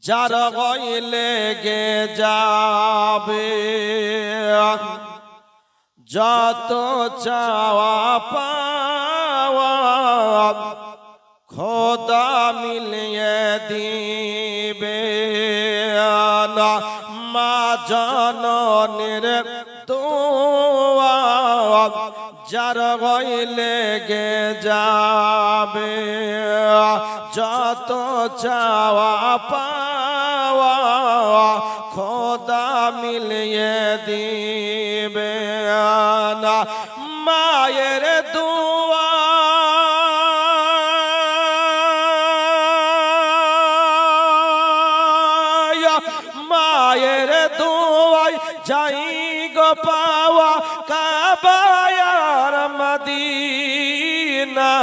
যার গইলে গে যাবে যত চাওয়া পাওয়া খোদা মিলিয়ে দিবে না মা জননীর দোয়া যার গইলে গে যাবে যত চাওয়া পাওয়া খোদা মিলিয়ে দিবে না মায়ের দোয়া মায়ের দোয়াই যাই গো পাওয়া কাবায়ার মদিনা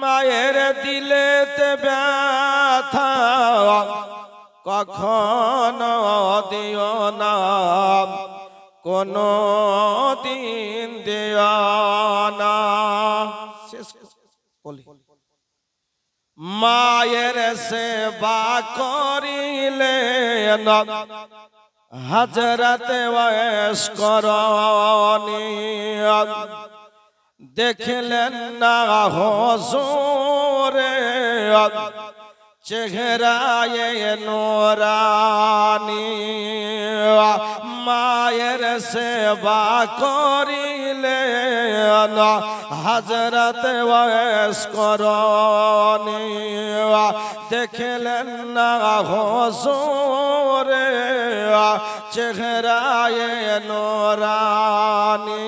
মায়ের দিলেতে ব্যথা কখনো দিও না কোনো দিন দিও না মায়ের সেবা করিলে না হযরত ওয়াইস করনি দেখলেন না হুজুরে চেহারায়ে নূরানি মায়ের সেবা করিলে না হযরত ওয়াইস করনি দেখলেন না হুজুরে চেহারায়ে নূরানি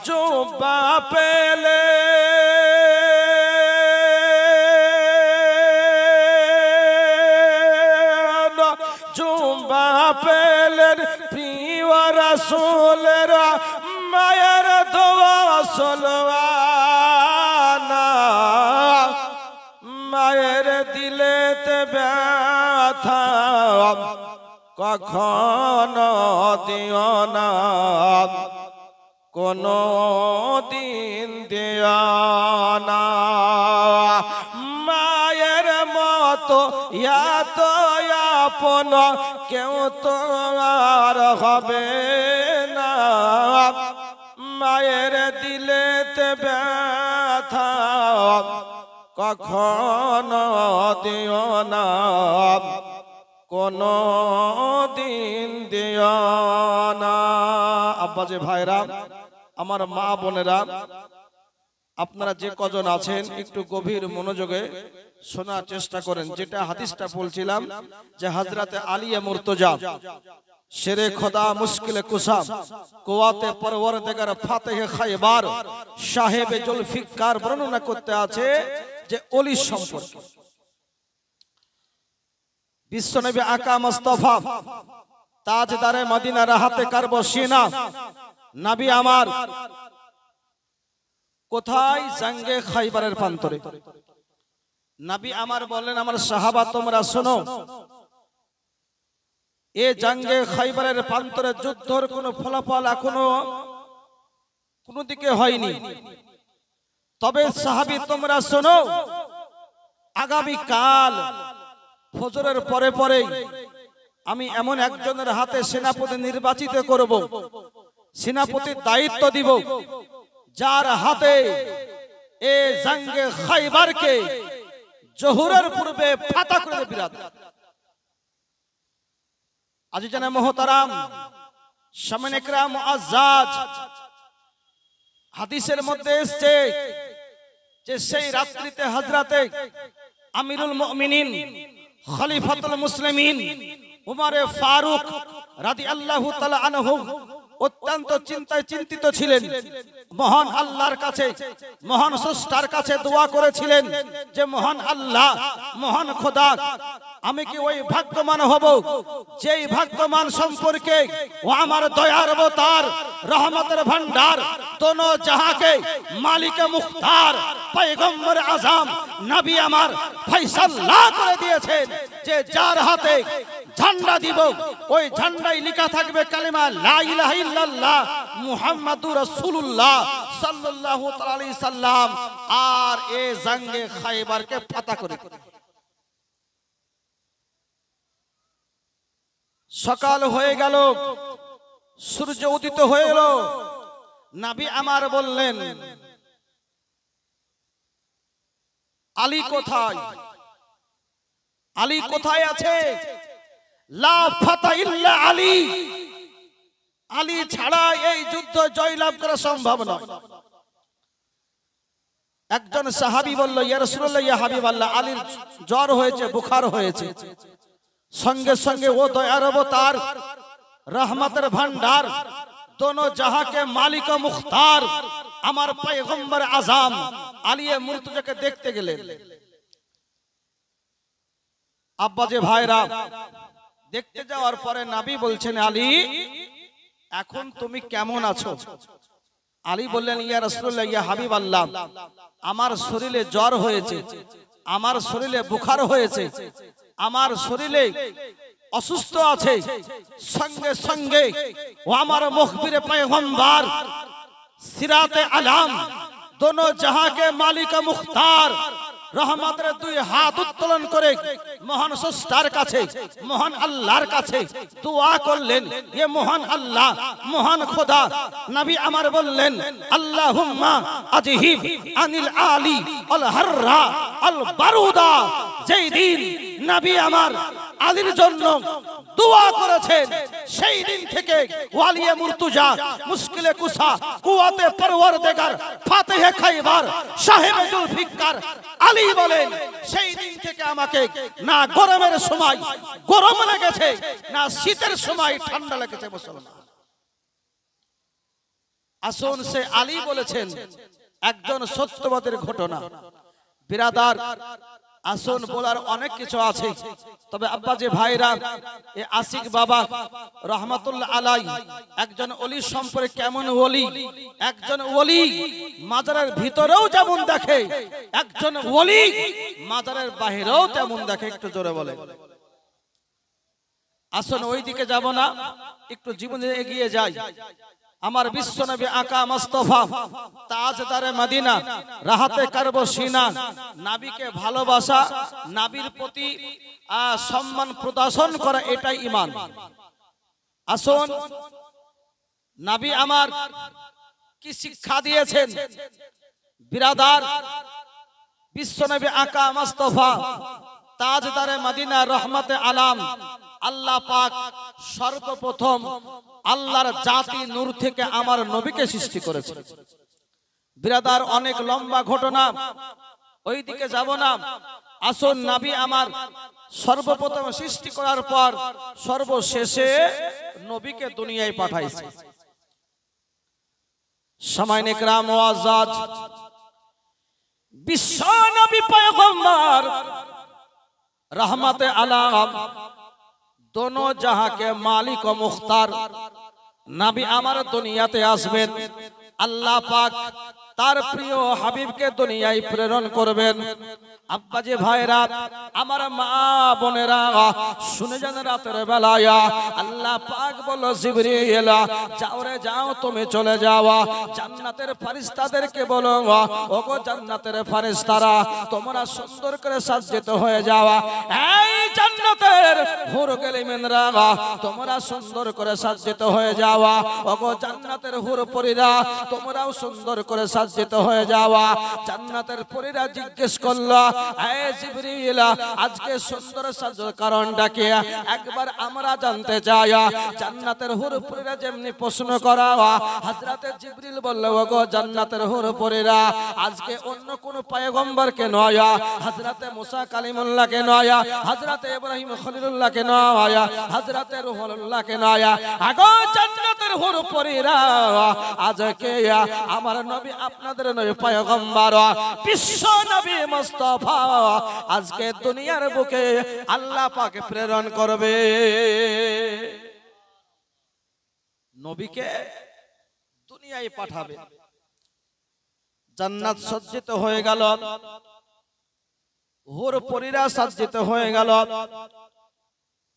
জুব্বা পেলে জুব্বা পেলেন প্রিয় রাসূলের মায়ের দোয়া সলওয়ানা মায়ের দিলেতে ব্যথা কখনো দিও না কোনো দিন দিও না মায়ের মতো এত আপন কেউ তো আর হবে না মায়ের দিলেতে ব্যথা কখনো দিও না কোনো দিন দিও না আব্বাজি ভাইরা আমার মা বোনেরা আপনারা যে কজন আছেন একটু গভীর মনোযোগে শোনার চেষ্টা করেন যেটা হাদিসটা বলছিলাম যে হযরতে আলিয়ে মুর্তজা শেরে খোদা মুশকিলে কুসা কুওয়াতে পরওয়ারদিগার ফাতেহে খায়বার সাহেবে জুলফিকার বর্ণনা করতে আছে যে ওলি সম্পর্কে বিশ্বনবী আকা মুস্তাফা তাজদারে মদিনা রাহাতে কারব সিনা নবী আমার কোথায় জঙ্গে খায়বারের প্রান্তরে নবী আমার বললেন আমার সাহাবা তোমরা শোনো এ জঙ্গে খায়বারের প্রান্তরে যুদ্ধের কোনো ফলাফল এখনো কোনো দিকে হয়নি তবে সাহাবী তোমরা শোনো আগামী কাল ফজরের পরে পরে আমি এমন একজনের হাতে সেনাপতি নির্বাচিত করব সেনাপতির দায়িত্ব দিব যার হাতে এ জঙ্গে খায়বারকে জোহরের পূর্বে ফাতা করে বিরাট আজিজানে মুহতারাম সামনে کرام মুআজ্জাজ হাদিসের মধ্যে এসেছে যে সেই রাত্রিতে হযরতে আমিরুল মুমিনিন খলিফাতুল মুসলিমিন উমরে ফারুক রাদিয়াল্লাহু তাআলা আনহু অত্যন্ত চিন্তায় চিন্তিত ছিলেন মহান আল্লাহর কাছে মহান স্রষ্টার কাছে দোয়া করেছিলেন যে মহান আল্লাহ মহান খোদা আমি কি ওই ভাগ্যবান হব যেই ভাগ্যবান সম্পর্কে ও আমার দয়ার অবতার রহমতের ভান্ডার দোনো জাহাকে মালিক মুখতার পয়গম্বর আজম নবী আমার ফয়সালা করে দিয়েছেন যে যার হাতে ঝান্ডা দিব ওই ঝান্ডায় লেখা থাকবে কালিমা লা ইলাহা ইল্লাল্লাহ মুহাম্মাদুর রাসূলুল্লাহ সাল্লাল্লাহু তাআলা আলাইহি সাল্লাম আর এ জঙ্গে খায়বারকে ফাতা করে সকাল হয়ে গেল, সূর্য উদিত হয়ে এলো। নবী আমার বললেন, আলী কোথায়? আলী কোথায় আছে? লা ফাতা ইল্লা আলী, আলী ছাড়া এই যুদ্ধ জয়লাভ করা সম্ভব নয়। একজন সাহাবী বলল, ইয়া রাসূলুল্লাহ, ইয়া হাবিবাল্লাহ, আলীর জ্বর হয়েছে, বুখার হয়েছে। সঙ্গে সঙ্গে ও দয়ার অবতার, রহমতের ভান্ডার, দোনো জাহাকে মালিক ও মুখতার আমার পয়গম্বর আজম আলী মুর্তজাকে দেখতে গেলেন। আব্বাজে ভাইরা, দেখতে যাওয়ার পরে নবী বলছেন, আলী এখন তুমি কেমন আছো? আলী বললেন, ইয়া রাসূলুল্লাহ, ইয়া হাবিবাল্লাহ, আমার শরীরে জ্বর হয়েছে, আমার শরীরে বুখার হয়েছে, আমার শরীরে অসুস্থ আছে। সঙ্গে সঙ্গে ও আমার মুখবিরে পয়গম্বর সিরাতে আলম, দোনো জাহাকে মালিক মুখতার রহমতের দুই হাত উত্তোলন করে মহান স্রষ্টার কাছে, মহান আল্লাহর কাছে দোয়া করলেন। এ মহান আল্লাহ, মহান খোদা, নবী আমার বললেন, আল্লাহুম্মা আজহিব আনিল আলী আল হাররা আল বারুদা। যেই দিন নবী আমার আলীর জন্য দোয়া করেছেন, সেই দিন থেকে ওয়ালিয়ে মুর্তজা, মুশকিলে কুসা, কুওয়াতে পরওয়ারদিগার, ফাতেহে খাইবার, সাহেবে জুলফিকার আলী বলেন, সেই দিন থেকে আমাকে না গরমের সময় গরম লেগেছে, না শীতের সময় ঠান্ডা লেগেছে। মুসলমান, আসুন সে আলী বলেছেন একজন সত্যবাদের ঘটনা। বিরাদার, আসুন বলার অনেক কিছু আছে, তবে আব্বাজি ভাইরা, এ আশিক বাবা রহমাতুল্লাহ আলাই একজন ওলি সম্পর্কে কেমন ওলি, একজন ওলি মাজারের ভিতরেও যেমন দেখে, একজন ওলি মাজারের বাহিরেও তেমন দেখে। একটু জোরে বলে। আসুন ওই দিকে যাব না, একটু জীবনে এগিয়ে যাই। আমার বিশ্বনবী আকা মুস্তাফা তাজদারে মদিনা, রাহাতে কারব সিনা, নবীকে ভালোবাসা, নবীর প্রতি সম্মান প্রদর্শন করা, এটাই ঈমান। আসুন নবী আমার কি শিক্ষা দিয়েছেন। বিরাদার, বিশ্বনবী আকা মুস্তাফা তাজদারে মদিনা, রহমতে আলম, আল্লাহ পাক সর্বপ্রথম আল্লাহর জাতি নূর থেকে আমার নবীকে সৃষ্টি করেছে। বিরাদার, অনেক লম্বা ঘটনা, ওই দিকে যাব না। আসুন নবী আমার সর্বপ্রথম সৃষ্টি করার পর সর্বশেষে নবীকে দুনিয়ায় পাঠাইছে। সামাইনে کرام মুআজ্জাজ, বিশ্ব নবী পয়গম্বর रहमत आलम दोनों जहां के मालिक व मुख्तार नबी आमार दुनियाते आसबेन अल्लाह पाक तार प्रिय हाबिब के दुनियाय प्रेरण करबेन। अब्बा जी भाईरा आमार मा बोनेरा शुने जान रातेर बेलाया अल्लाह पाक बोलो जिब्रील जाओ रे जाओ तुम चले जाओ জান্নাতের ফেরেশতাদেরকে বলো ওগো জান্নাতের ফেরেশতারা তোমরা সুন্দর করে সজ্জিত হয়ে যাও। এই জান্নাতের হুর গলিমেনরা তোমরা সুন্দর করে সজ্জিত হয়ে যাও। ওগো জান্নাতের হুর পরীরা তোমরাও সুন্দর করে সজ্জিত হয়ে যাও। জান্নাতের পরীরা জিজ্ঞেস করলো এই জিবরিল আজকে সুন্দর সাজার কারণটা কি একবার আমরা জানতে চাই। জান্নাতের হুর পরীরা যেমনি প্রশ্ন করা হযরতে জিবরিল বলল ওগো জান্নাতের হুর পরীরা আজকে অন্য কোন পয়গম্বরকে নয়, হযরতে মুসা কালিমুল্লাহকে নয়, হযরতে ইব্রাহিম খলিলুল্লাহকে নয়, হযরতে রূহুল্লাহকে নয়, আগো জান্নাতের হুর পরীরা আজকে আমার নবী আপনাদের নবী পয়গম্বর বিশ্ব নবী মুস্তাফা আজকে দুনিয়ার বুকে আল্লাহ পাক প্রেরণ করবে। নবীকে দুনিয়ায় পাঠাবে। জান্নাত সজ্জিত হয়ে গেল, হুর পরীরা সজ্জিত হয়ে গেল।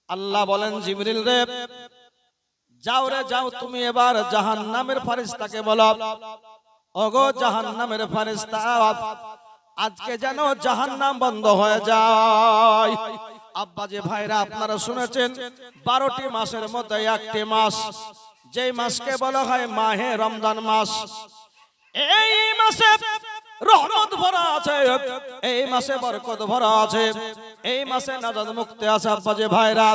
আল্লাহ বলেন জিবরিল রে যাও রে যাও তুমি এবার জাহান্নামের ফেরেশতাকে বলো ওগো জাহান্নামের ফেরেশতা আজকে যেন জাহান্নাম বন্ধ হয়ে যায়। আব্বাজি ভাইরা আপনারা শুনেছেন 12টি মাসের মধ্যে একটি মাস, যেই মাসকে বলা হয় মাহে রমজান মাস। এই মাসে রহমত ভরা আছে, এই মাসে বরকত ভরা আছে, এই মাসে নাজাত মুক্তি আছে। আব্বাজি ভাইরা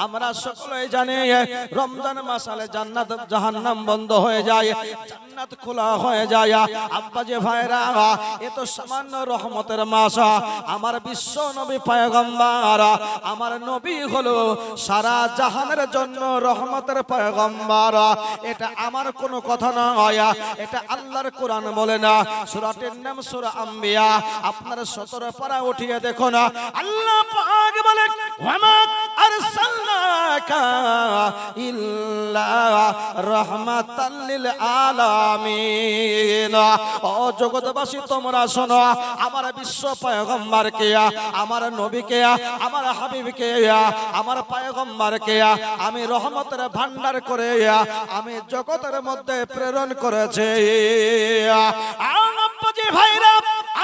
আমরা সকলেই জানি রমজান মাস হলে জান্নাত জাহান্নাম বন্ধ হয়ে যায়, জান্নাত খোলা হয়ে যায়। আব্বাজি ভাইরা এ তো সামান্য রহমতের মাস। আমার বিশ্ব নবী পয়গম্বর, আমার নবী হলো সারা জাহানের জন্য রহমতের পয়গম্বর। এটা আমার কোনো কথা নয়, এটা আল্লাহর কোরআন বলে না। সূরাটির নাম সূরা আম্বিয়া, আপনারা 17 পারা উঠিয়ে দেখো না, আল্লাহ পাক বলে ওয়ামা আরসালনাকা ইল্লা রাহমাতাল লিল আলামিন। ও জগৎবাসী তোমরা শোনো, আমার বিশ্ব পয়গম্বরকে, আমার নবীকে, আমার হাবিবকে, আমার পয়গম্বরকে আমি রহমতের ভান্ডার করে আমি জগতের মধ্যে প্রেরণ করেছি। আব্বাজি ভাইরা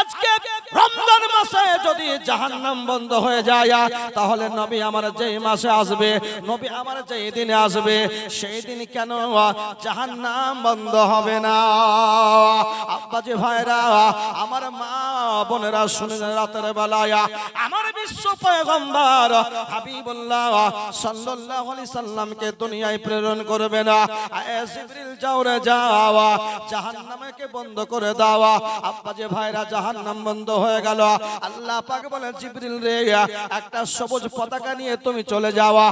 আজকে রমজান মাসে যদি জাহান্নাম বন্ধ হয়ে যায়, তাহলে নবী আমার যেই মাসে আসবে, নবী আমার যেই দিনে আসবে, সেই দিন কেন জাহান্নাম বন্ধ হবে না? আব্বাজি ভাইরা আমার মা বোনেরা শুনে রাতের বেলায় আমার বিশ্ব পয়গম্বর হাবিবুল্লাহ সাল্লাল্লাহু আলাইহি সাল্লামকে দুনিয়ায় প্রেরণ করবে না। জিবরিল যাও রে যাও, জাহান্নামকে বন্ধ করে দাও। আব্বাজি ভাইরা জাহান্নাম বন্ধ হয়ে গেল। আল্লাহ পাক বলে জিবরিল রে একটা সবুজ পতাকা নিয়ে তুমি চলে যাওয়া,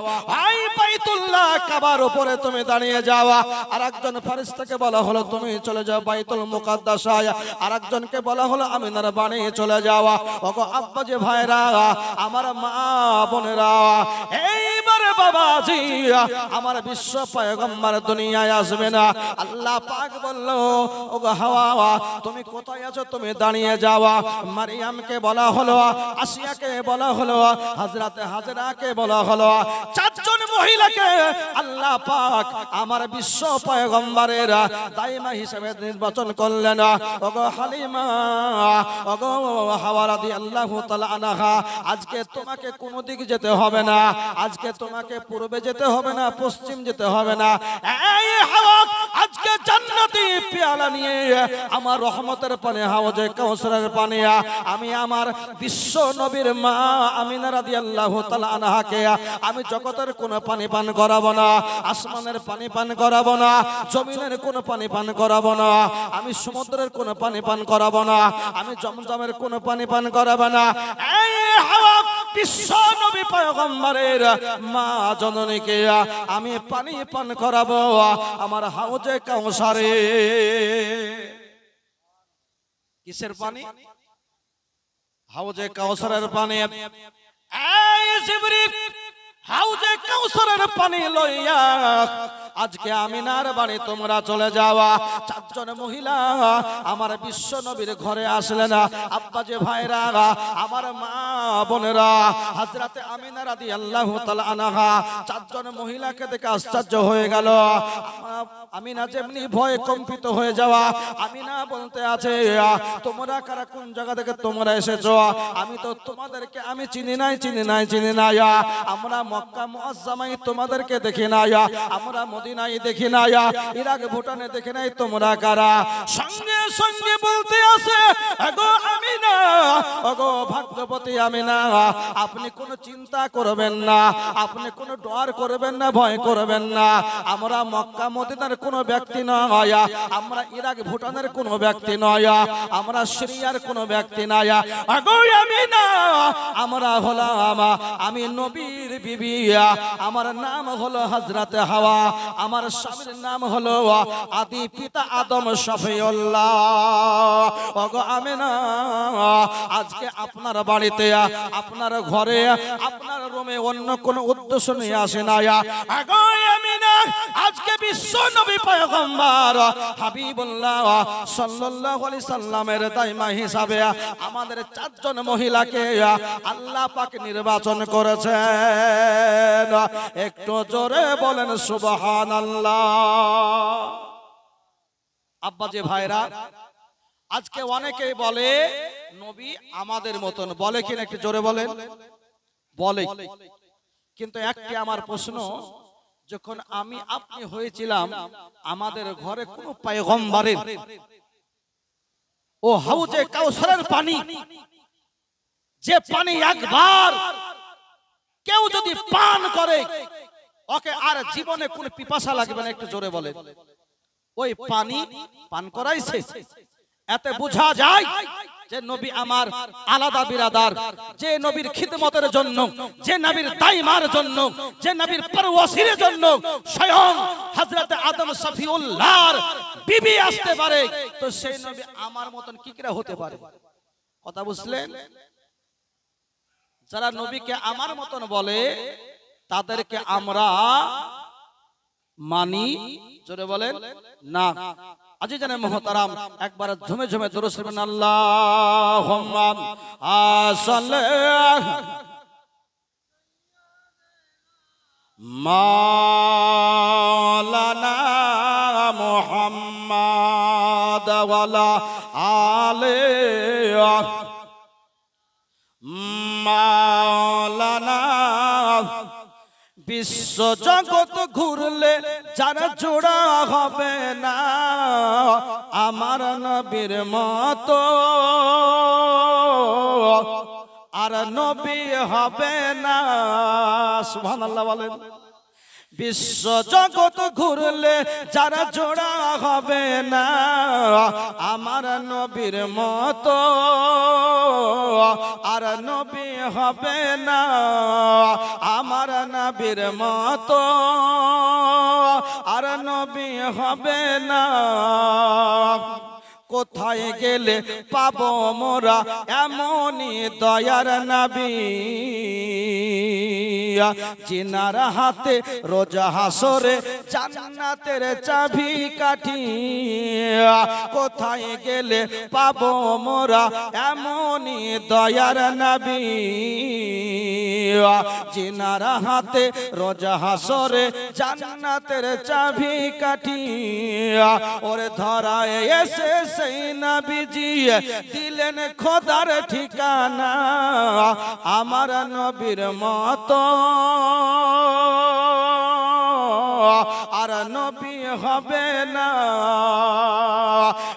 আই বাইতুল্লাহ কাবার উপরে তুমি দাঁড়িয়ে যাওয়া। আরেকজন ফেরেশতাকে বলা হলো তুমি চলে যাও বাইতুল মুকাদ্দাসায়, আরেকজনকে বলা হলো আমিনার বাণী চলে যাওয়া। ওগো আব্বাজি ভাইরা আমার মা বোনেরা, এইবারে বাবাজি আমার বিশ্ব পয়গম্বর দুনিয়ায় আসবে না। আল্লাহ পাক বলল ওগো হাওয়া তুমি কোথায় আছো, তুমি দাঁড়িয়ে যাওয়া। মারিয়ামকে বলা হলো, আসিয়াকে বলা হলো, হযরতে হাজরাকে বলা হলো, 4 জন মহিলাকে আল্লাহ পাক আমার বিশ্ব পয়গম্বরের দাইমা হিসেবে নির্বাচন করলেন। ওগো হালিমা, ওগো হাওয়া রাদিয়াল্লাহু তাআলা আনহা, আজকে তোমাকে কোন দিক যেতে হবে না, আজকে তোমাকে পূর্বে যেতে হবে না, পশ্চিম যেতে হবে না। এই হাওয়া আজকে জান্নাতি পেয়ালা নিয়ে আমার রহমতের পানি হাওজে কাউসারের পানি আমি আমার বিশ্ব নবীর মা আমিনা রাদিয়াল্লাহু তাআলা আনহাকে আমি জগতের কোন পানি পান করাবো না, আসমানের পানি পান করাবো না, জমিনের কোন পানি পান করাবো না, আমি সমুদ্রের কোন পানি পান করাবো না, আমি জমজমের কোন পানি পান করাবো না। এই হাওয়া বিশ্ব নবী পয়গম্বরের মা জননীকে আমি পানি পান করাবো আমার হাউজে কাউসারে। কিসের পানি? হাউজে কাউসারের পানি। এই জিবরিল হাউজে কাউসারের পানি লইয়া আজকে আমিনার বাড়ি তোমরা চলে যাওয়া। 4 জন মহিলা আমার বিশ্ব নবীর ঘরে আসলেন। আব্বাজি ভাইরা আমার মা বোনেরা, হযরতে আমিনা রাদিয়াল্লাহু তাআলা আনহা 4 জন মহিলাকে দেখে আশ্চর্য হয়ে গেল। আমিনা যেমনি ভয়ে কম্পিত হয়ে যাওয়া, আমিনা বলতে আছে তোমরা কারা, কোন জায়গা থেকে তোমরা এসেছো? আমি তো তোমাদেরকে আমি চিনি নাই, চিনি নাই, চিনি নাই। আমরা মক্কা মুআজ্জামায় তোমাদেরকে দেখি নাই, আমরা মদিনায় দেখি নাই, ইরাক ভুটানে দেখি নাই, তোমরা কারা? সঙ্গে সঙ্গে বলতে আছে ওগো আমিনা, ওগো ভাগ্যবতী আমিনা, আপনি কোনো চিন্তা করবেন না, আপনি কোনো ডর করবেন না, ভয় করবেন না। আমরা মক্কা মদিনার কোনো ব্যক্তি নয়, আমরা ইরাক ভুটানের কোনো ব্যক্তি নয়, আমরা সিরিয়ার কোনো ব্যক্তি নয়। ওগো আমিনা, আমরা হলাম আমি নবীর বিবি, আমার নাম হলো হযরতে হাওয়া, আমার স্বামীর নাম হলো আদি পিতা আদম শফিউল্লাহ। ওগো আমিনা, আজকে আপনার বাড়িতে, আপনার ঘরে, আপনার রুমে অন্য কোন উদ্দেশ্য নিয়ে আসে না। ওগো আমিনা, আজকে বিশ্ব নবী পয়গম্বর হাবিবুল্লাহ সাল্লাল্লাহু আলাইহি সাল্লামের দাইমা হিসাবে আমাদের 4 জন মহিলাকে আল্লাহ পাক নির্বাচন করেছেন। একটু জোরে বলেন সুবহানাল্লাহ। আব্বাজি ভাইরা, আজকে অনেকেই বলে নবী আমাদের মতন, বলে কিনা একটু জোরে বলেন, বলে। কিন্তু একটি আমার প্রশ্ন, যখন আমি আপনি হয়েছিলাম আমাদের ঘরে কোন পয়গম্বরের ও হাউজে কাউসারের পানি, যে পানি একবার কেউ যদি পান করে ওকে আর জীবনে কোন পিপাসা লাগবে না, একটু জোরে বলে। ওই পানি পান করাইছে। এতে বোঝা যায় যে নবী আমার আলাদা বিরাদার, যে নবীর খিদমতের জন্য, যে নবীর দাইমার জন্য, যে নবীর পরওয়াসির জন্য স্বয়ং হযরত আদম সফিউল্লাহর বিবি আসতে পারে, তো সেই নবী আমার মতন কি করে হতে পারে? কথা বুঝলেন? যারা নবীকে আমার মতন বলে তাদেরকে আমরা মানি, জোরে বলেন না। আজিজানে মুহতারাম, একবার ঝুমে ঝুমে দুরূদ পড়বেন, আল্লাহুম্মা সাল্লি মাওলানা মুহাম্মাদ ওয়ালা আলে মাওলানা। বিশ্ব জগৎ ঘুরলে যারা জোড়া হবে না আমার নবীর মতো, আর নবী হবে না। সুবহানাল্লাহ বলেন। বিশ্ব জগৎ ঘুরলে যারা জোড়া হবে না আমার নবীর মতো, আর নবী হবে না আমার নবীর মতো, আর নবী হবে না। কোথায় গেলে পাবো মোরা এমনই দয়ার নবী, জিনার হাতে রোজ হাসরে জান্নাতের চাবি কাঠি। কোথায় গেলে পাবো মোরা এমনই দয়ার নবী, জিনার হাতে রোজ হাসরে জান্নাতের চাবি কাঠি। ওরে ধরায় এসে সেই নবীজি দিলেন খোদার ঠিকানা আমার নবীর মতো, আর নবী হবে না।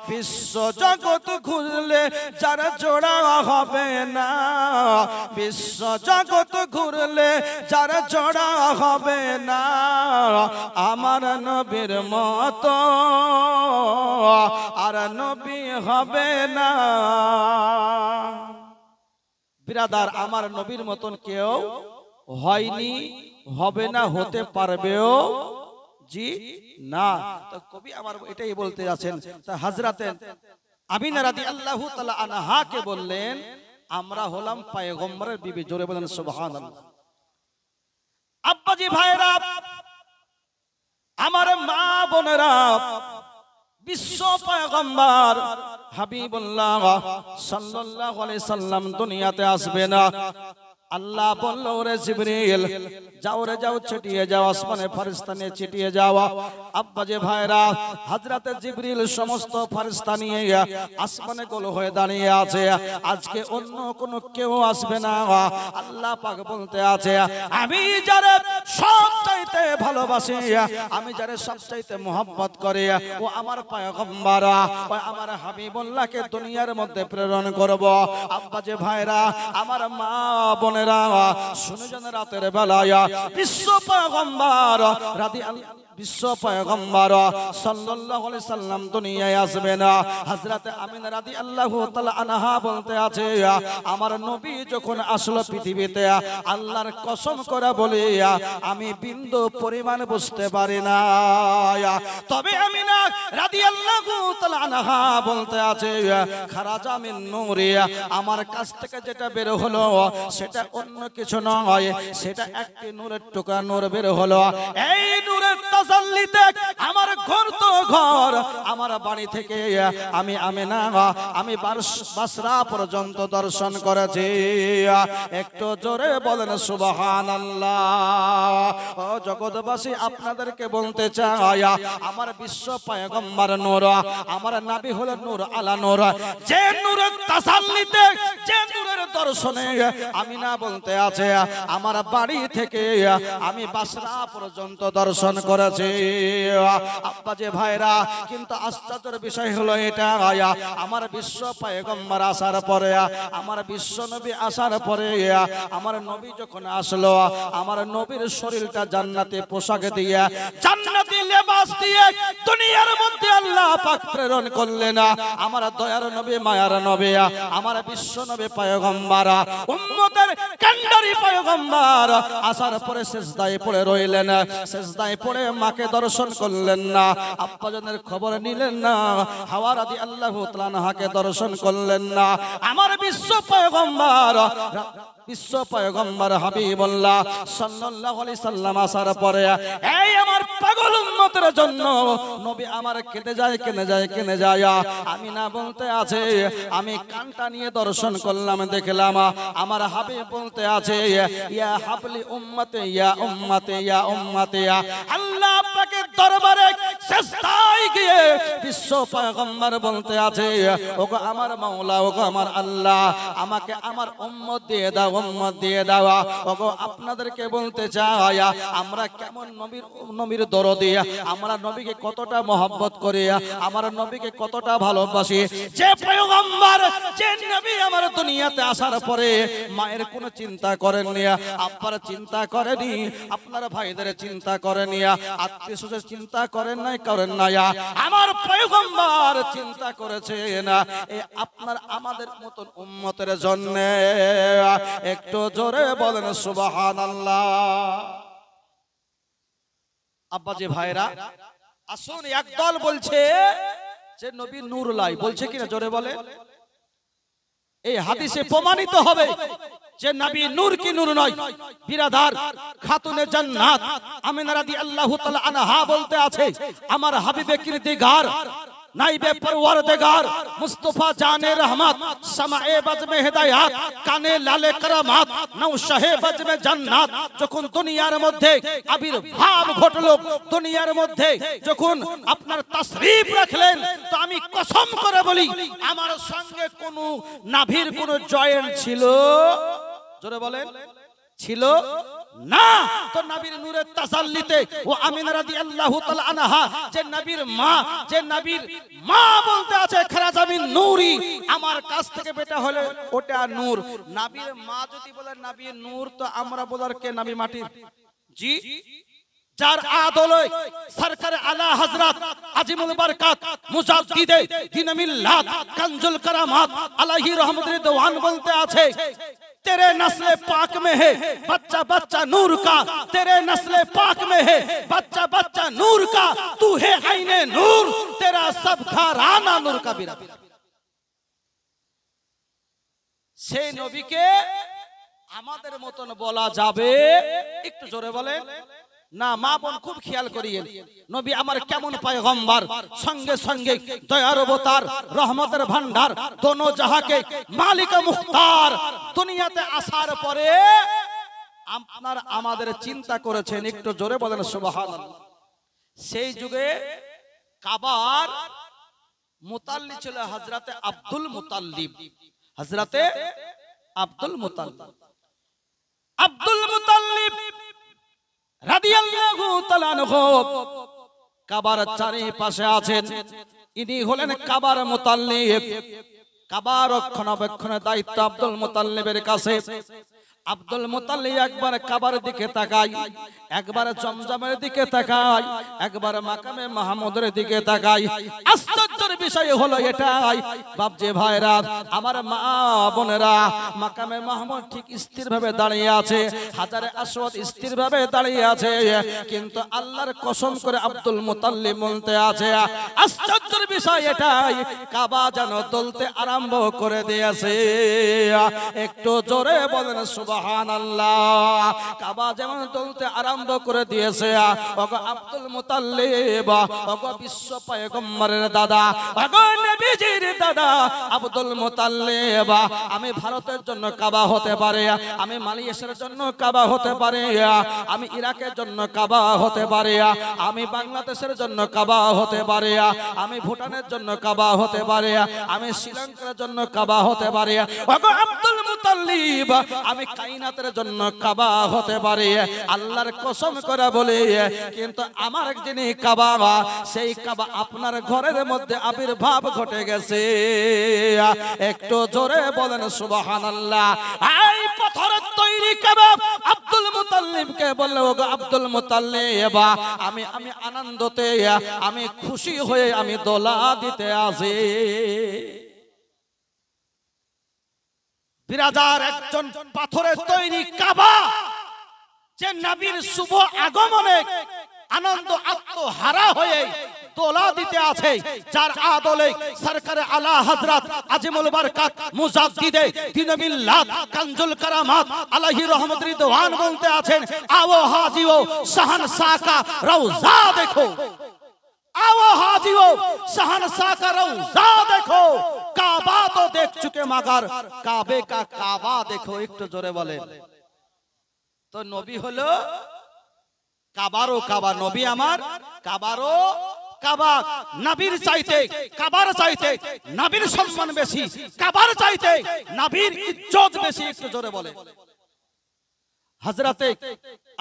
বিশ্ব জগৎ ঘুরলে যারা জোড়া হবে না, বিশ্ব জগৎ ঘুরলে যারা জোড়া হবে না আমার নবীর মতো, আর নবী হবে না। বিরাদার, আমার নবীর মতন কেউ হয়নি, হবে না, হতে পারবেও জি না। তো কবি আমার এটাই বলতে যাচ্ছেন। তা হযরতে আমিনা রাদিয়াল্লাহু তাআলা আনহাকে বললেন আমরা হলাম পয়গম্বরের বিবি। জোরে বলেন সুবহানাল্লাহ। আব্বাজি ভাইরা, আমার মা বোনেরা, বিশ্ব পয়গম্বর হাবিবুল্লাহ সাল্লাল্লাহু আলাইহি সাল্লাম দুনিয়াতে আসবে না। আল্লাহ বলল, রে জিবরিল যাও রে যাও, ছিটিয়ে যাও, আসমানে ফেরেশতা নিয়ে ছিটিয়ে যাও। আব্বাজে ভাইরা, হযরতে জিবরিল সমস্ত ফেরেশতা নিয়ে আসমানে গোল হয়ে দাঁড়িয়ে আছে। আজকে অন্য কোনো কেউ আসবে না। আল্লাহ পাক বলতে আছে, আমি যারে সবচাইতে ভালোবাসি, আমি যারে সবচাইতে মোহাব্বত করি, ও আমার পয়গম্বর, ও আমার হাবিবুল্লাহকে দুনিয়ার মধ্যে প্রেরণ করব। আব্বাজে ভাইরা, আমার মা বোনেরা, শুনে যান, রাতের বেলায় বিশ্ব পয়গম্বর বিশ্ব পয়গম্বর সাল্লাল্লাহু আলাইহি সাল্লাম দুনিয়ায় আসবে না। হযরতে আমিনা রাদিয়াল্লাহু তাআলা আনহা বলতে আছে, আমার নবী যখন আসলো পৃথিবীতে, আল্লাহর কসম করে বলি আমি বিন্দু পরিমাণ বুঝতে পারি না। তবে আমিনা রাদিয়াল্লাহু তাআলা আনহা বলতে আছে, খারাজা মিন নূরি, আমার কাছ থেকে যেটা বের হলো সেটা অন্য কিছু নয়, সেটা একটি নূরের টুকরা নূর বের হলো। এই নূরের তাসাল্লিতে আমার ঘর তো ঘর, আমার বাড়ি থেকে আমি আমিনা আমি বাসরা পর্যন্ত দর্শন করেছি। একটু জোরে বলেন সুবহানাল্লাহ। ও জগৎবাসী, আপনাদেরকে বলতে চাই, আমার বিশ্ব পয়গম্বর নূর, আমার নবী হলো নূর আলা নূর। যে নূরের তাসাল্লিতে, যে নূরের দর্শনে আমিনা বলতে আছে আমার বাড়ি থেকে আমি বাসরা পর্যন্ত দর্শন করেছি। আব্বা যে ভাইরা, কিন্তু আশ্চর্যের বিষয় হলো এটা, আমার বিশ্ব পয়গম্বর আসার পরে, আমার বিশ্ব নবী আসার পরে, আমার নবী যখন আসলো, আমার নবীর শরীরটা জান্নাতে পোশাক দিয়ে, জান্নাতি লেবাস দিয়ে দুনিয়ার মধ্যে আল্লাহ পাক প্রেরণ করলেন। আমার দয়ার নবী, মায়ার নবী, আমার বিশ্ব নবী পয়গম্বর, উম্মতের কান্ডারি পয়গম্বর আসার পরে সিজদায় পড়ে রইলেন। সিজদায় পড়ে মাকে দর্শন করলেন না, আব্বাজানের খবর নিলেন না, হাওয়া রাদিয়াল্লাহু তাআলা আনহাকে দর্শন করলেন না। আমার বিশ্ব পয়গম্বর, বিশ্ব পয়গম্বর হাবিবুল্লাহ সাল্লাল্লাহু আলাইহি সাল্লাম আসার পরে এই আমার পাগল উম্মতের জন্য নবী আমার কেঁদে যায়, কেঁদে যায়, কেঁদে যায়। আমিনা বলতে আছে আমি কানটা নিয়ে দর্শন করলাম, দেখলাম আমার হাবিব বলতে আছে ইয়া হাবলি উম্মতে, ইয়া উম্মতে, ইয়া উম্মতে। আল্লাহ পাকের দরবারে সিজদায় গিয়ে বিশ্ব পয়গম্বর বলতে আছে ওগো আমার মাওলা, ওগো আমার আল্লাহ, আমাকে আমার উম্মত দিয়ে দাও, উম্মত দিয়ে দাও। ওগো আপনাদেরকে বলতে চাই আমরা কেমন নবীর দরদি, আমরা নবীকে কতটা মহব্বত করি, আমার নবীকে কতটা ভালোবাসি। যে পয়গম্বর, যে নবী আমার দুনিয়াতে আসার পরে মায়ের কোনো চিন্তা করেননি, আব্বার চিন্তা করেনি, আপনার ভাইদের চিন্তা করেনি, আত্মীয় স্বজনের চিন্তা করেন নাই, করেন নাই, আমার পয়গম্বর চিন্তা করেছেন আপনার আমাদের মতন উম্মতের জন্য। একটু জোরে বলেন সুবহানাল্লাহ। আব্বাজি ভাইরা আসুন, একদল বলছে যে নবী নূর লাই, বলছে কিনা জোরে বলে। এই হাদিসে প্রমাণিত হবে যে নবী নূর কি নূর নয়। বিরাদার খাতুনে জান্নাত আমিনা রাদিয়াল্লাহু তাআলা আনহা বলতে আছে আমার হাবিবে কিরদিগার নাইবে পরওয়ারদিগার মুস্তাফা জানে রহমত, সামায়ে বজমে হিদায়াত, কানে লালে কারামাত, নওশাহে বজমে জান্নাত যখন দুনিয়ার মধ্যে আবির্ভাব ঘটলো, দুনিয়ার মধ্যে যখন আপনার তাশরীফ রাখলেন, তো আমি কসম করে বলি আমার সঙ্গে কোন নাভির কোন জয়েন্ট ছিল, জোরে বলেন, ছিল না। তো নবীর নূরের তাসাল্লিতে ও আমিনা রাদিয়াল্লাহু তাআলা আনহা যে নবীর মা, যে নবীর মা বলতে আছে খারাজামিন নূরি, আমার কাছ থেকে বেটা হলে ওটা নূর। নবীর মা যদি বলে নবী নূর, তো আমরা বলার কে নবী মাটির? জি, যার আদলে সরকার আলা হযরত আজিমুল বরকত মুজাদ্দিদে দ্বীন মিল্লাত কানজুল কারামাত আলাইহি রহমতুল দওয়ান বলতে আছে तेरे नस्ल पाक में है बच्चा बच्चा नूर का, तेरे नस्ल पाक में है बच्चा बच्चा नूर का, तू है आईने नूर, तेरा सब घराना नूर का बिरा। সেই নবীকে আমাদের মতন বলা যাবে? একটু জোরে বলেন না। মা বোন খুব খেয়াল করিয়েন, নবী আমার কেমন পয়গম্বর, সঙ্গে সঙ্গে দয়ার অবতার, রহমতের ভান্ডার, দোনো জাহাকে মালিক মুখতার, দুনিয়াতে আসার পরে আপনার আমাদের চিন্তা করেছেন। একটু জোরে বলেন সুবহানাল্লাহ। সেই যুগে কাবার মুতাল্লি ছিল হযরতে আব্দুল মুতাল্লিব, হযরতে আব্দুল মুতাল্লিব। আব্দুল মুতাল্লিব রাদিয়াল্লাহু তাআলা আনহু কাবার চারিপাশে আছেন, ইনি হলেন কাবার মুতাল্লিব। কাবার রক্ষণাবেক্ষণের দায়িত্ব আব্দুল মুতাল্লিবের কাছে। আব্দুল মুতাল্লিব একবার কাবার দিকে তাকায়, একবার জমজমের দিকে তাকায়, একবার মাকামে মাহমুদের দিকে তাকায়। আশ্চর্যের বিষয় হলো এটাই বাপজি ভাইরা, আমার মা বোনেরা, মাকামে মাহমুদ ঠিক স্থিরভাবে দাঁড়িয়ে আছে, হাজারে আসওয়াদ স্থিরভাবে দাঁড়িয়ে আছে, কিন্তু আল্লাহর কসম করে আব্দুল মুতাল্লিব বলতে আছে আশ্চর্যের বিষয় এটাই কাবা যেন দলতে আরম্ভ করে দিয়েছে। একটু জোরে বলেন সুবহানাল্লাহ। কাবা যেমন দলতে আরম্ভ করে দিয়েছে, ওগো আব্দুল মুতাল্লিব, ওগো বিশ্ব পয়গম্বরের দাদা, ওগো নবীজির দাদা আব্দুল মুতাল্লিব, আমি ভারতের জন্য কাবা হতে পারে, আমি মালয়েশিয়ার জন্য কাবা হতে পারে, আমি ইরাকের জন্য কাবা হতে পারে, আমি বাংলাদেশের জন্য কাবা হতে পারে, আমি ভুটানের জন্য কাবা হতে পারে, আমি শ্রীলঙ্কার জন্য কাবা হতে পারে। ওগো আব্দুল মুতাল্লিব, গরিব, আমি কায়নাতের জন্য কাবা হতে পারি, আল্লাহর কসম করে বলি, কিন্তু আমার যিনি কাবা, সেই কাবা আপনার ঘরের মধ্যে আবির্ভাব ঘটে গেছে। একটু জোরে বলেন সুবহানাল্লাহ। এই পাথরের তৈরি কাবা আব্দুল মুতাল্লিবকে বলল, ওগো আব্দুল মুতাল্লিব, আমি আনন্দতে, আমি খুশি হয়ে আমি দোলা দিতে আসি। বিরাদার, একজন পাথরের তৈরি কাবা যে নবীর শুভ আগমনে আনন্দ আত্মহারা হয়ে দোলা দিতে আছে, যার আদলে সরকারে আলা হযরত আজিমুল বরকত মুজাদ্দিদে দ্বীন মিল্লাত কানজুল কারামাত আলাইহি রহমত রিদওয়ান বলতে আছেন, आओ हाजिओ शहंशाह का रौजा देखो, आओ हाजिओ शहंशाह का रौजा देखो, काबा तो देख चुके मगर काबे का काबा देखो। একটু জোরে বলে। তো নবী হলো কাবারও কাবা, নবী আমার কাবারও কাবা। নবীর চাইতে কাবার চাইতে নবীর সম্মান বেশি, কাবার চাইতে নবীর ইজ্জত বেশি। একটু জোরে বলে। হযরতে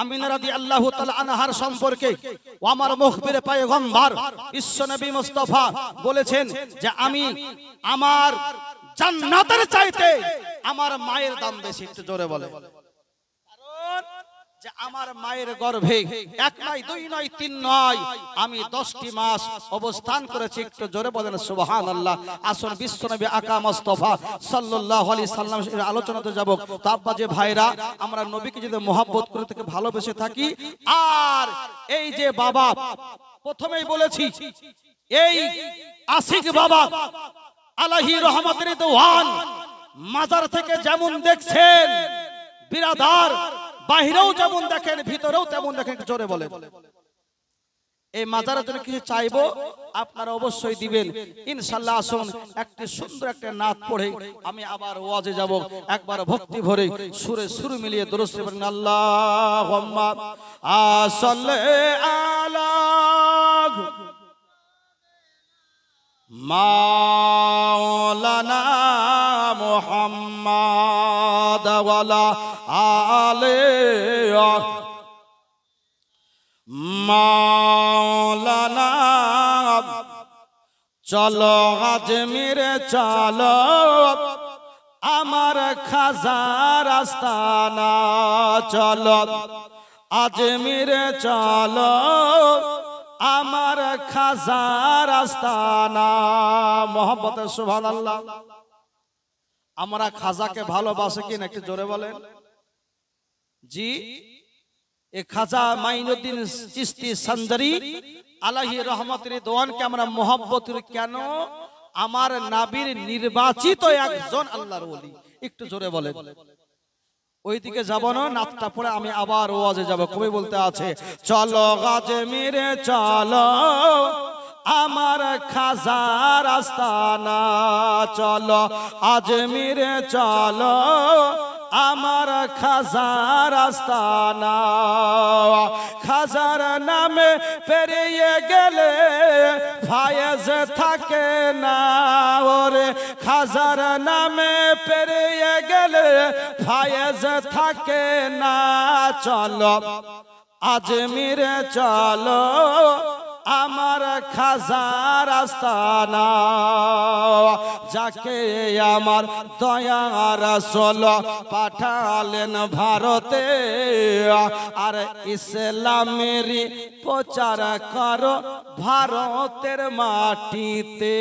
আমিনা রাদিয়াল্লাহু তাআলা আনহার সম্পর্কে আমার মুখবির পয়গম্বর বিশ্ব নবী মুস্তাফা বলেছেন যে আমি আমার জান্নাতের চাইতে আমার মায়ের দাম বেশি। একটু জোরে বলে। যে আমার মায়ের গর্ভে এক নয়, দুই নয়, তিন নয়, আমি 10টি মাস অবস্থান করেছি। একটু জোরে বলেন সুবহানাল্লাহ। আসুন বিশ্বনবী আকা মুস্তাফা সাল্লাল্লাহু আলাইহি সাল্লাম এর আলোচনাতে যাব। তো আব্বা যে ভাইরা, আমরা নবীকে যদি মহব্বত করে থেকে ভালোবেসে থাকি, আর এই যে বাবা প্রথমেই বলেছি, এই আশিক বাবা আলাইহি রহমত রিদওয়ান মাজার থেকে যেমন দেখছেন বিরাদার, বাহিরেও যেমন দেখেন ভিতরেও তেমন দেখেন। জোরে বলেন। এই মাজারের জন্য কিছু চাইবো, আপনারা অবশ্যই দিবেন ইনশাআল্লাহ। আসুন একটি সুন্দর একটা নাত পড়ে আমি আবার ওয়াজে যাব। একবার ভক্তি ভরে সুরে সুর মিলিয়ে দরুদ পড়েন। আল্লাহুম্মা সাল্লি আলা মাওলানা মুহাম্মাদ ওয়ালা আলে মাওলানা। চলো আজমিরে চলো, আমার খাজার আস্তানা, চলো আজমিরে চলো, আমার খাজার আস্তানা। মোহাম্মতে সুবহানাল্লাহ। আমরা খাজাকে ভালোবাসি কিনা একটু জোরে বলেন। জি, এই খাজা মাইনুদ্দিন চিশতি সঞ্জারি আলাইহি রহমত রিদওয়ানকে আমরা মহব্বত করি কেন? আমার নবীর নির্বাচিত একজন আল্লাহর ওলি। একটু জোরে বলেন। ওইদিকে যাব না, নাতটা পড়ে আমি আবার ওয়াজে যাব। কবি বলতে আছে, চলো আজমিরে চলো, আমার খাজার আস্তানা, চলো আজমিরে চলো, আমার খাজার আস্তানা। খাজার নামে পেরিয়ে গেলে ফায়েজ থাকে না, ওরে খাজার নামে পেরিয়ে গেলে ফায়েজ থাকে না। চলো আজমিরে চলো, আমার খাজার আস্তানা। যাকে আমার দয়ার রাসূল পাঠালেন ভারতে, আর ইসলামের প্রচার করো ভারতের মাটিতে।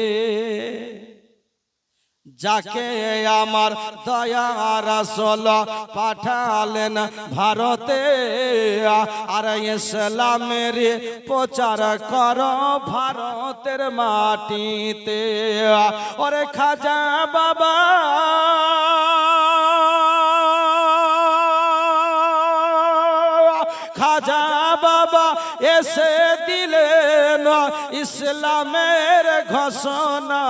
যাকে আমার দয়ার রাসূল পাঠালেন ভারতে, আর ইসলামের প্রচার করো ভারতের মাটিতে। ওরে খাজা বাবা খাজা বাবা এসে দিলেন ইসলামের ঘোষণা।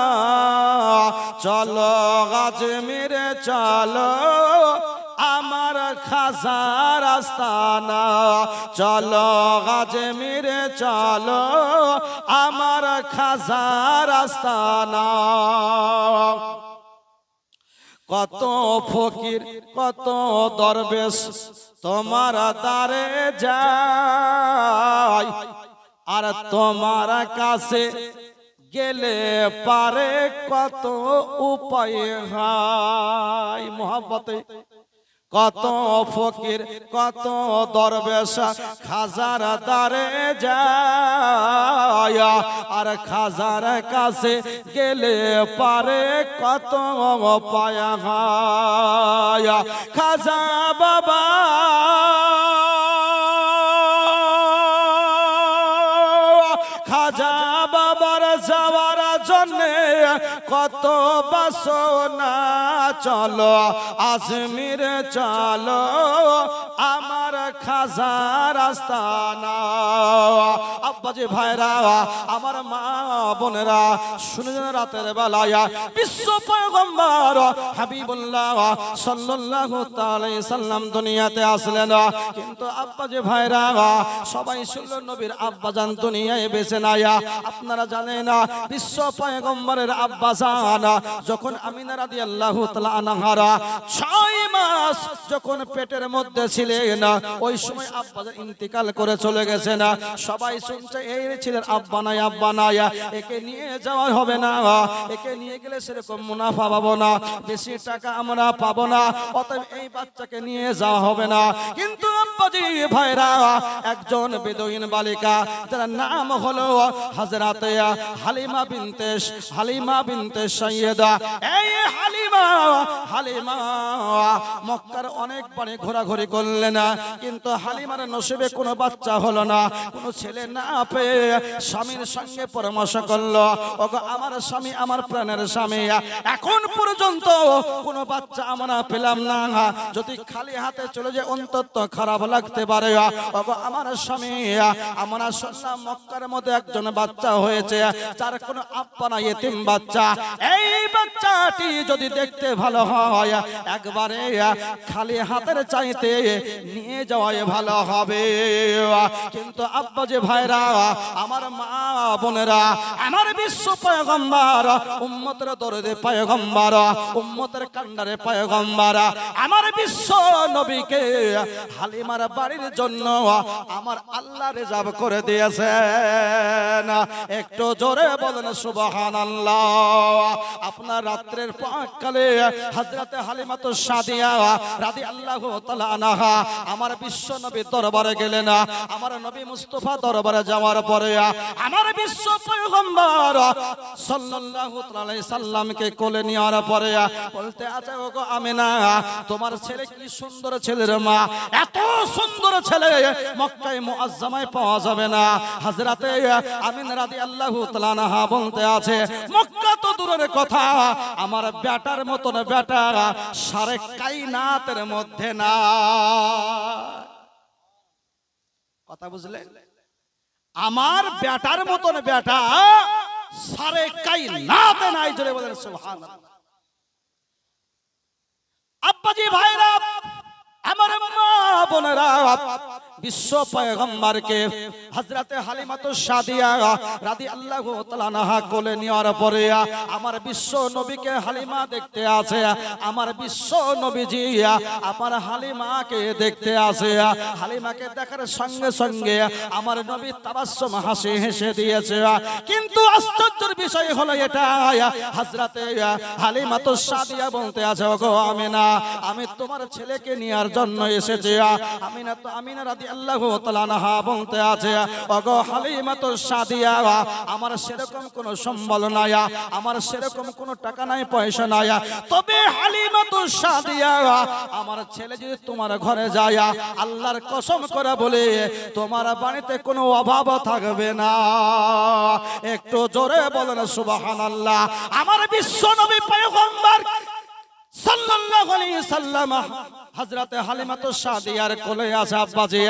চলো আজমিরে চলো, আমার খাজার আস্তানা। চলো আজমিরে চলো, আমার খাজার আস্তানা। কত ফকির কত দরবেশ তোমার দ্বারে যায়, আর তোমার কাছে গেলে পারে কত উপায় হয়। মোহাব্বতে কত ফকির কত দরবেশ খাজার দ্বারে যায়, আর খাজার কাছে গেলে পারে কত উপায় হয়। খাজা বাবা খাজা বাবার যাওয়ার জন্যে কত বাসনা, চলো আজমির চলো আমার খাজার আস্তানা। আব্বাজি ভাইরা আমার মা বোনেরা শুনে রাতের বেলায় বিশ্ব পয়গম্বর হাবিবুল্লাহ সাল্লাল্লাহু তাআলা সাল্লাম দুনিয়াতে আসলেন, কিন্তু আব্বাজি ভাইরা সবাই শুনল নবীর আব্বাজান দুনিয়ায় বেঁচে নাই। আপনারা জানেন না বিশ্ব পয়গম্বরের আব্বাজান যখন আমিনা রাদিয়াল্লাহু তাআলা আনহা 6 মাস যখন পেটের মধ্যে ছিলেন, ওই সময় আব্বাজান ইন্তিকাল করে চলে গেছেন। সবাই শুনছে এই ছিলেন আব্বা নাই, আব্বা নাই, একে নিয়ে যাওয়া হবে না, একে নিয়ে গেলে সেরকম মুনাফা পাবো না, বেশি টাকা আমরা পাবো না, অতএব এই বাচ্চাকে নিয়ে যাওয়া হবে না। কিন্তু আব্বাজি ভাইরা একজন বেদুইন বালিকা যার নাম হলো হযরতে হালিমা বিনতে সাইয়েদা। এই হালিমা মক্কার অনেক পানে ঘোরাঘুরি করলেন, কিন্তু হালিমার নসিবে কোনো বাচ্চা হলো না। কোনো ছেলে না পেয়ে স্বামীর সঙ্গে পরামর্শ করলো, ওগো আমার স্বামী, আমার প্রাণের স্বামী, এখন পর্যন্ত কোনো বাচ্চা আমরা পেলাম না, যদি খালি হাতে চলে যায় অন্তত খারাপ লাগতে পারে। ওগো আমার স্বামী, আমরা শুনলাম মক্কার মধ্যে একজন বাচ্চা হয়েছে যার কোনো আব্বা নাই, এতিম বাচ্চা। এই বাচ্চাটি যদি দেখতে ভালো হয় একবারে খালি হাতের চাইতে নিয়ে যাওয়াই ভালো হবে। কিন্তু আব্বাজি ভাইরা আমার মা বোনেরা আমার বিশ্ব পয়গম্বর উম্মতের দরদে পয়গম্বর উম্মতের কান্ডারে পয়গম্বর আমার বিশ্ব নবীকে হালিমার বাড়ির জন্য আমার আল্লাহ রিজার্ভ করে দিয়েছেন। একটু জোরে বলেন সুবহানাল্লাহ। আপনার রাত্রের পাককালে হযরতে হালিমাতু সাদিয়া রাদিয়াল্লাহু তাআলা আনহা আমার বিশ্ব নবী দরবারে গেলেন। আমার নবী মুস্তাফা দরবারে যাওয়ার পরে আমার বিশ্ব পয়গম্বর সাল্লাল্লাহু আলাইহি সাল্লামকে কোলে নেওয়ার পরে বলতে আছে, ওগো আমিনা, তোমার ছেলে কি সুন্দর ছেলের মা, এত সুন্দর ছেলে মক্কায় মুআজ্জামায় পাওয়া যাবে না। হযরতে আমিনা রাদিয়াল্লাহু তাআলা আনহা বলতে আছে, মক্কা তো দূরের কথা, আমার বেটার মতন বেটা সারে কায়নাতের মধ্যে না। কথা বুঝলেন? আমার বেটার মতন বেটা সারে কায়নাতে নাই। জোরে বলেন সুবহানাল্লাহ। আব্বাজি ভাইরা আমার মা বোনেরা বিশ্ব পয়গম্বরকে হযরতে হালিমাতু সাদিয়া রাদিয়াল্লাহু তাআলা আনহা কোলে নেওয়ার পরে আমার বিশ্ব নবীকে হালিমা দেখতে আছে, আমার বিশ্ব নবীজি আমার হালিমাকে দেখতে আছে। হালিমাকে দেখার সঙ্গে সঙ্গে আমার নবী তাবাসসুম হাসি হেসে দিয়েছে। কিন্তু আশ্চর্যের বিষয় হলো এটা, হযরতে হালিমাতু সাদিয়া বলতে আছে, ওগো আমিনা, আমি তোমার ছেলেকে নেওয়ার জন্য এসেছি। আমিনা রাদিয়াল্লাহু তাআলা আনহা বলতে আছে, ওগো হালিমাতু সাদিয়া, আমার সেরকম কোনো সম্বল নাই, আমার সেরকম কোনো টাকা নাই, পয়সা নাই, তবে হালিমাতু সাদিয়া, আমার ছেলে যদি তোমার ঘরে যায় আল্লাহর কসম করে বলে তোমার বাড়িতে কোনো অভাব থাকবে না। একটু জোরে বলেন সুবহানাল্লাহ। আমার বিশ্ব নবী পয়গম্বর সাল্লাল্লাহু আলাইহি সাল্লাম হযরতে হালিমাতু সাদিয়ার কোলে আছে আব্বাজি।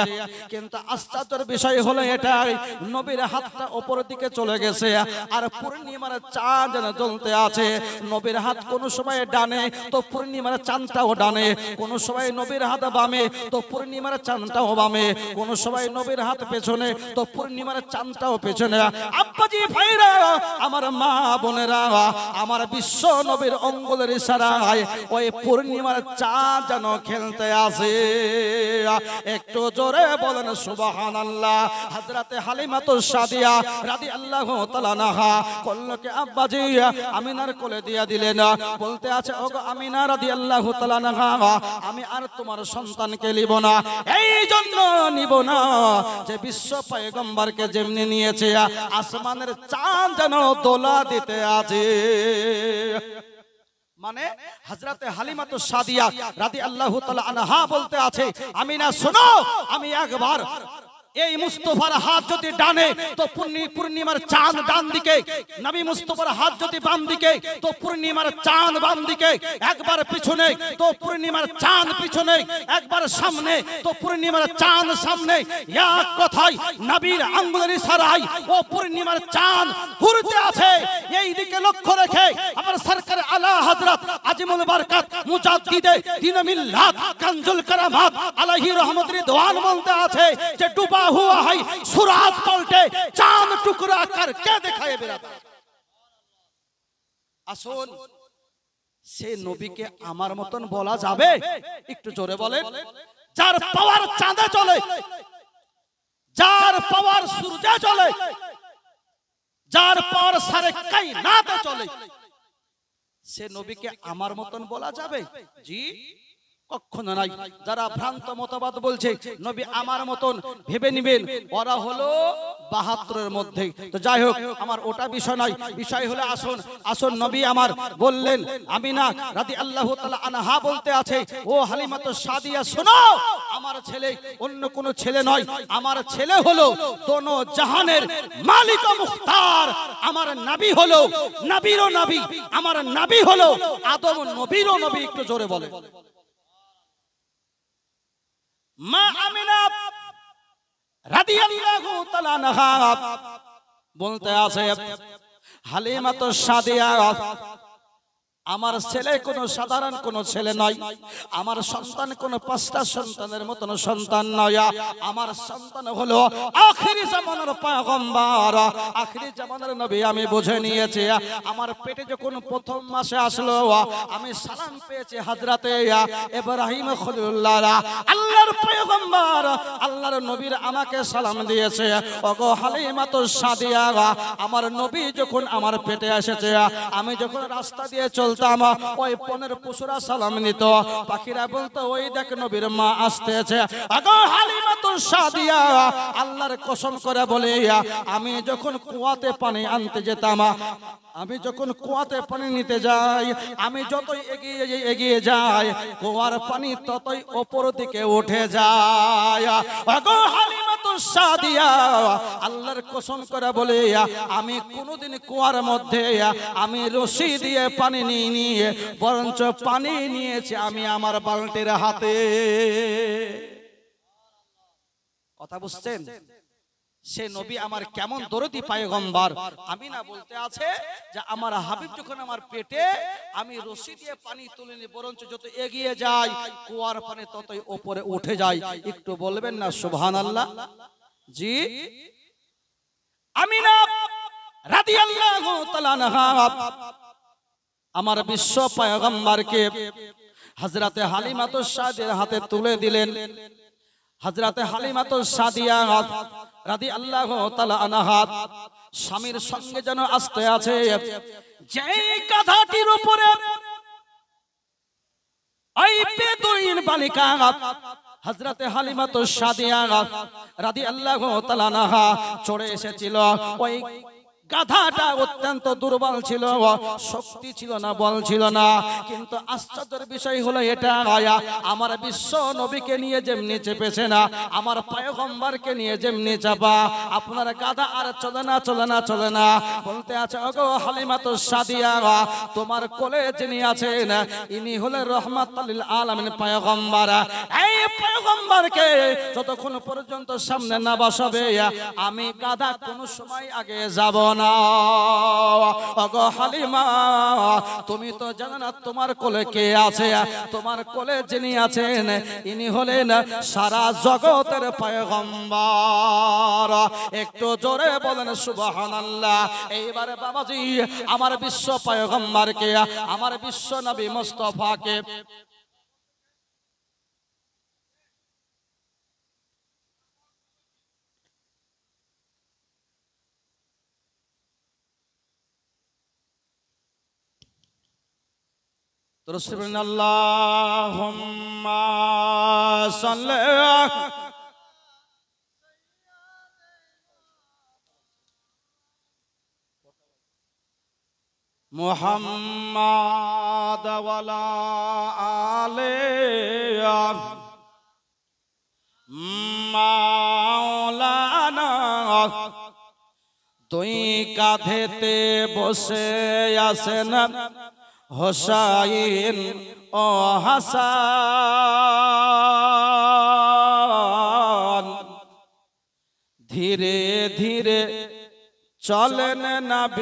কিন্তু আশ্চর্যের বিষয় হলো এটাই, নবীর হাতটা উপরের দিকে চলে গেছে আর পূর্ণিমার চাঁদ যেন জ্বলতে আছে। নবীর হাত কোন সময় ডানে তো পূর্ণিমার চাঁদটাও ডানে, কোন সময় নবীর হাত বামে তো পূর্ণিমার চাঁদটাও বামে, কোন সময় নবীর হাত পেছনে তো পূর্ণিমার চাঁদটাও পেছনে। আব্বাজি ভাইরা, আমার মা বোনেরা, আমার বিশ্ব নবীর অঙ্গুলের ইশারায় ওই পূর্ণিমার চাঁদ যেন খেলতে আসে। একটু জোরে বলেন সুবহানাল্লাহ। হযরতে হালিমাতু সাদিয়া রাদিয়াল্লাহু তাআলা আনহা কল্লকে আব্বাজি আমিনার কোলে দিয়া দিলেন, বলতে আছে ওগো আমিনা রাদিয়াল্লাহু তাআলা আনহা, আমি আর তোমার সন্তানকে নিব না। এই জন্য নিব না যে বিশ্ব পয়গম্বরকে যেমনি নিয়েছে আসমানের চাঁদ যেন দোলা দিতে আছে। মানে হযরতে হালিমাতু সাদিয়া রাদিয়াল্লাহু তাআলা আনহা বলতে আছে, আমিনা শোনো, আমি একবার এই মুস্তাফার হাত যদি ডানে তো পূর্ণিমার চাঁদ ডান দিকে, নবী মুস্তাফার হাত যদি বাম দিকে তো পূর্ণিমার চাঁদ বাম দিকে, একবার পিছনে তো পূর্ণিমার চাঁদ পিছনে, একবার সামনে তো পূর্ণিমার চাঁদ সামনে। এক কথায় নবীর আঙ্গুলের ইশারায় ও পূর্ণিমার চাঁদ ঘুরতে আছে। এই দিকে লক্ষ্য রেখে আমার সরকার আলা হযরত আজিমুল বরকত মুজাদ্দিদে দ্বীন মিল্লাত কানজুল কারামাত আলাইহি রহমত রিদওয়ান বলতে আছে যে ডুবা हुआ है सूरज पलटे चांद टुकड़ा करके दिखाए बेरादा। আসুন, সে নবীকে আমার মতন বলা যাবে? একটু জোরে বলেন। যার পাওয়ার চাঁদে চলে, যার পাওয়ার সূর্যে চলে, যার পাওয়ার সারে কায়নাতে চলে, সে নবীকে আমার মতন বলা যাবে? জি কখনো নাই। যারা ভ্রান্ত মতবাদ বলছে নবী আমার মতন ভেবে নেবেন, ওরা হলো ৭২ এর মধ্যে। তো যাই হোক, আমার ওটা বিষয় নয়, বিষয় হলো আসুন আসুন নবী আমার বললেন, আমিনা রাদিয়াল্লাহু তাআলা আনহা বলতে আছে, ও হালিমাতু সাদিয়া শোনো, আমার ছেলে অন্য কোন ছেলে নয়, আমার ছেলে হলো দোনো জাহানের মালিক ও মুখতার। আমার নবী হলো নবীরও নবী, আমার নবী হলো আদম নবীরও নবী। একটু জোরে বলে। মা আমিনা রাদিয়াল্লাহু তাআলা আনহা বলতে আছে, হালিমাতু সাদিয়া, আমার ছেলে কোনো সাধারণ কোন ছেলে নয়, আমার সন্তান কোন ৫টা সন্তানের মতন সন্তান নয়, আমার সন্তান হলো আখিরি জামানার পয়গম্বর, আখিরি জামানার নবী। আমি বুঝে নিয়েছি। আমার পেটে যখন প্রথম মাসে আসলো আমি সালাম পেয়েছি হযরতে ইব্রাহিম খলিলুল্লাহ, আল্লাহর পয়গম্বর, আল্লাহর নবীর আমাকে সালাম দিয়েছে। ওগো হালিমাতু সাদিয়া, আমার নবী যখন আমার পেটে এসেছে, আমি যখন রাস্তা দিয়ে চলতাম, ওই পনের পশুরা সালাম নিত, পাখিরা বলতো ওই দেখ নবীর মা আসতেছে। আগো হালিমাতু সাদিয়া, আল্লাহর কসম করে বলে, আমি যখন কুয়াতে পানি আনতে যেতাম, আমি যখন কুয়াতে পানি নিতে যাই, আমি যতই এগিয়ে যাই, কুয়ার পানি ততই উপর দিকে উঠে যায়। আগো হালিমাতু সাদিয়া, আল্লাহর কসম করে বলে, আমি কোনোদিন কুয়ার মধ্যে আমি রশি দিয়ে পানি নিয়ে বরঞ্চ পানি নিয়েছি আমি আমার বালতির হাতে। কথা বুঝছেন? সে নবী আমার কেমন দরদি পয়গম্বর। আমিনা বলতে আছে যে আমার হাবিব যখন আমার পেটে, আমি রশি দিয়ে পানি তুলিনি, বরঞ্চ যত এগিয়ে যাই কুয়ার পানি ততই উপরে উঠে যায়। একটু বলবেন না সুবহানাল্লাহ? জি, আমিনা রাদিয়াল্লাহু তাআলা আনহা আমার বিশ্ব পয়গম্বরকে হযরতে হালিমাতু সাদিয়ার হাতে তুলে দিলেন। হযরতে হালিমাতু সাদিয়া রাদিয়াল্লাহু তাআলা আনহা স্বামীর সঙ্গে যেন আসতে আছে, যেই গাধাটির উপরে ওই বেদুইন বালিকা হযরতে হালিমাতু সাদিয়া রাদিয়াল্লাহু তাআলা আনহা চড়ে এসেছিল, ওই গাধাটা অত্যন্ত দুর্বল ছিল, শক্তি ছিল না, বল ছিল না। কিন্তু আশ্চর্যের বিষয় হলো এটা, আমার বিশ্ব নবীকে নিয়ে যেমনি চেপেছে না, আমার পয়গম্বরকে নিয়ে যেমনি চাপা, আপনার গাধা আর চলে না, চলে না, চলে না। বলতে আছে, ওগো হালিমাতুস সাদিয়া, তোমার কোলে যিনি আছেন ইনি হলেন রহমাতুল লিল আলামিন পয়গম্বর। এই পয়গম্বরকে যতক্ষণ পর্যন্ত সামনে না বসাবে আমি গাধা কোনো সময় আগে যাব না। ওগো হালিমা, তুমি তো জানো না তোমার কোলে কে আছে? তোমার কোলে যিনি আছেন ইনি হলেন সারা জগতের পয়গম্বর। একটু জোরে বলেন সুবহানাল্লাহ। এইবারে বাবাজি আমার বিশ্ব পয়গম্বরকে, আমার বিশ্ব নবী মুস্তাফাকে আল্লাহুম্মা সাল্লি মুহাম্মাদ ওয়ালা আলে মাওলানা। দুই কাঁধেতে বসে আছেন হোসাইন ও হাসান, ধীরে ধীরে চলেন নবী